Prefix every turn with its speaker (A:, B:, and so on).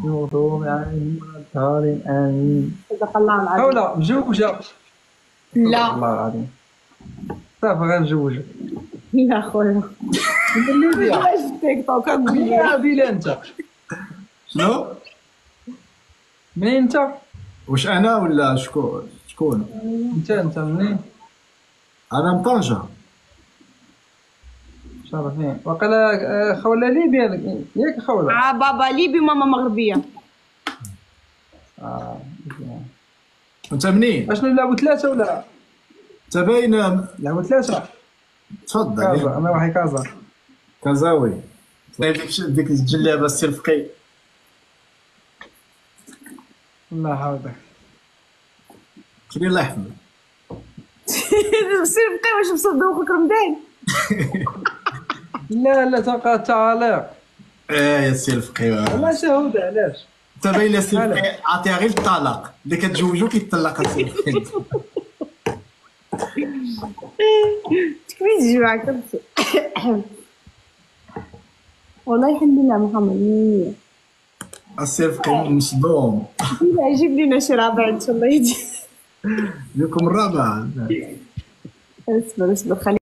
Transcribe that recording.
A: يوضوم عليهم نهار آمين.
B: صدق الله العظيم.
A: حول مجوجة.
B: لا
A: الله العظيم. صافي غنجوجو.
B: لا خويا
A: من ليبيا.
B: واش تيك توك
A: يا بلا انت.
C: شنو؟
A: منين انت؟
C: واش انا ولا شكون؟
A: انت منين؟
C: انا من طنجة.
A: شرفين وقيلا خولة ليبيا ياك خولة.
B: بابا ليبي ماما مغربيه.
A: مزيان.
C: انت منين؟
A: اشنو لعبوا ثلاثة ولا؟
C: انت باين.
A: لعبوا ثلاثة.
C: تفضل.
A: كازا انا واحد كازا.
C: كازاوي. ديك الجلابه السلفقي.
A: الله يحفظك.
C: خلي الله يحفظك.
B: سير بقي واش مصدق خوك رمضان.
A: لا تبقى التعاليق.
C: يا سلفقي.
A: والله شهود علاش؟
C: انت باين السلفقي عطيها غير الطلاق، اللي كتزوجو كيطلق السلفقي.
B: تكفي تجمع والله الحمد لله محمد.
C: السلفقي مصدوم.
B: جيب لنا شي رابع ان شاء الله يجي.
C: لكم الرابع.
B: اصبر خلي